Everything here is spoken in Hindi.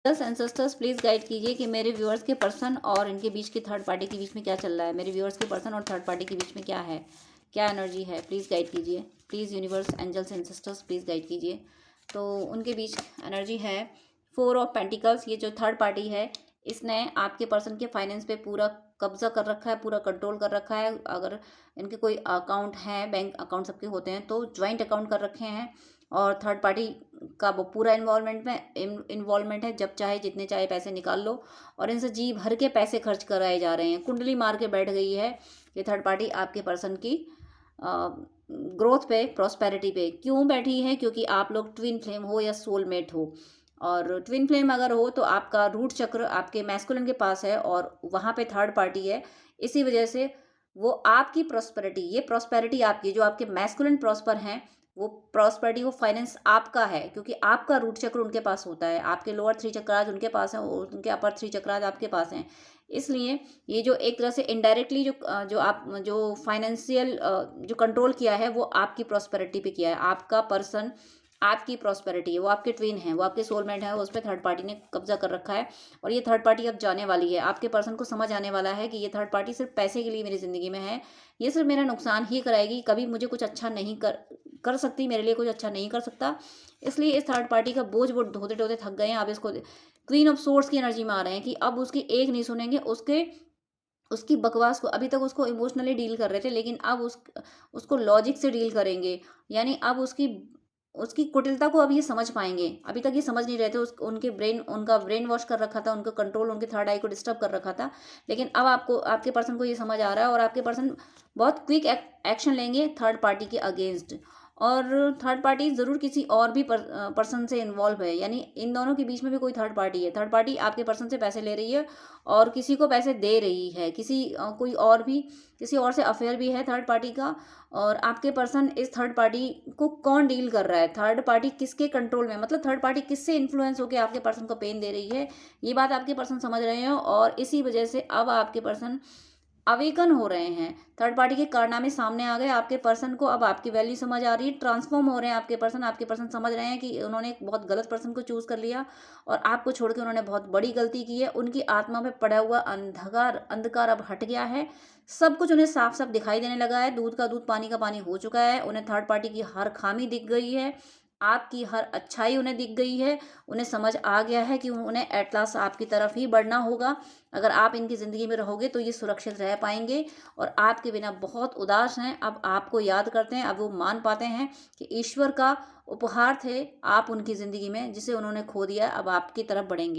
एंसेस्टर्स प्लीज़ गाइड कीजिए कि मेरे व्यूअर्स के पर्सन और इनके बीच की थर्ड पार्टी के बीच में क्या चल रहा है। मेरे व्यूअर्स के पर्सन और थर्ड पार्टी के बीच में क्या है, क्या एनर्जी है, प्लीज़ गाइड कीजिए। Please universe, angels, ancestors please guide कीजिए। तो उनके बीच एनर्जी है 4 ऑफ पेंटिकल्स। ये जो थर्ड पार्टी है इसने आपके पर्सन के फाइनेंस पे पूरा कब्जा कर रखा है, पूरा कंट्रोल कर रखा है। अगर इनके कोई अकाउंट हैं, बैंक अकाउंट सबके होते हैं, तो ज्वाइंट अकाउंट कर रखे हैं। और थर्ड पार्टी का वो पूरा इन्वॉल्वमेंट है। जब चाहे जितने चाहे पैसे निकाल लो और इनसे जी भर के पैसे खर्च कराए जा रहे हैं। कुंडली मार के बैठ गई है ये थर्ड पार्टी आपके पर्सन की ग्रोथ पे, प्रॉस्पेरिटी पे। क्यों बैठी है? क्योंकि आप लोग ट्विन फ्लेम हो या सोलमेट हो। और ट्विन फ्लेम अगर हो तो आपका रूट चक्र आपके मैस्कुलिन के पास है और वहाँ पे थर्ड पार्टी है। इसी वजह से वो आपकी प्रॉस्पेरिटी, ये प्रॉस्पेरिटी आपकी, जो आपके मैस्कुलिन प्रॉस्पर हैं, वो प्रॉस्पेरिटी, वो फाइनेंस आपका है। क्योंकि आपका रूट चक्र उनके पास होता है, आपके लोअर 3 चक्राज उनके पास हैं और उनके अपर 3 चक्राज आपके पास हैं। इसलिए ये जो एक तरह से इनडायरेक्टली जो फाइनेंशियल जो कंट्रोल किया है वो आपकी प्रॉस्पेरिटी पे किया है। आपका पर्सन आपकी प्रॉस्पेरिटी है, वो आपके ट्विन हैं, वो आपके सोलमेट हैं, उस पर थर्ड पार्टी ने कब्जा कर रखा है। और ये थर्ड पार्टी अब जाने वाली है। आपके पर्सन को समझ आने वाला है कि ये थर्ड पार्टी सिर्फ पैसे के लिए मेरी ज़िंदगी में है। ये सिर्फ मेरा नुकसान ही कराएगी, कभी मुझे कुछ अच्छा नहीं कर सकती, मेरे लिए कुछ अच्छा नहीं कर सकता। इसलिए इस थर्ड पार्टी का बोझ वो ढोते ढोते थक गए हैं। अब इसको क्वीन ऑफ सोर्स की एनर्जी में आ रहे हैं कि अब उसकी एक नहीं सुनेंगे, उसकी बकवास को। अभी तक उसको इमोशनली डील कर रहे थे, लेकिन अब उसको लॉजिक से डील करेंगे। यानी अब उसकी उसकी कुटिलता को अब ये समझ पाएंगे। अभी तक ये समझ नहीं रहे थे। उनका ब्रेन वॉश कर रखा था, उनका कंट्रोल उनके थर्ड आई को डिस्टर्ब कर रखा था। लेकिन अब आपको, आपके पर्सन को ये समझ आ रहा है और आपके पर्सन बहुत क्विक एक्शन लेंगे थर्ड पार्टी के अगेंस्ट। और थर्ड पार्टी ज़रूर किसी और भी पर्सन से इन्वॉल्व है। यानी इन दोनों के बीच में भी कोई थर्ड पार्टी है। थर्ड पार्टी आपके पर्सन से पैसे ले रही है और किसी को पैसे दे रही है। कोई और भी, किसी और से अफेयर भी है थर्ड पार्टी का। और आपके पर्सन इस थर्ड पार्टी को कौन डील कर रहा है, थर्ड पार्टी किसके कंट्रोल में, मतलब थर्ड पार्टी किससे इन्फ्लुएंस होकर आपके पर्सन को पेन दे रही है, ये बात आपके पर्सन समझ रहे हैं। और इसी वजह से अब आपके पर्सन अवेकन हो रहे हैं। थर्ड पार्टी के कारनामे सामने आ गए। आपके पर्सन को अब आपकी वैल्यू समझ आ रही है, ट्रांसफॉर्म हो रहे हैं आपके पर्सन समझ रहे हैं कि उन्होंने एक बहुत गलत पर्सन को चूज कर लिया और आपको छोड़ के उन्होंने बहुत बड़ी गलती की है। उनकी आत्मा में पड़ा हुआ अंधकार अंधकार अब हट गया है। सब कुछ उन्हें साफ साफ दिखाई देने लगा है। दूध का दूध, पानी का पानी हो चुका है। उन्हें थर्ड पार्टी की हर खामी दिख गई है, आपकी हर अच्छाई उन्हें दिख गई है। उन्हें समझ आ गया है कि उन्हें एट लास्ट आपकी तरफ ही बढ़ना होगा। अगर आप इनकी ज़िंदगी में रहोगे तो ये सुरक्षित रह पाएंगे और आपके बिना बहुत उदास हैं। अब आपको याद करते हैं, अब वो मान पाते हैं कि ईश्वर का उपहार थे आप उनकी ज़िंदगी में, जिसे उन्होंने खो दिया। अब आपकी तरफ बढ़ेंगे।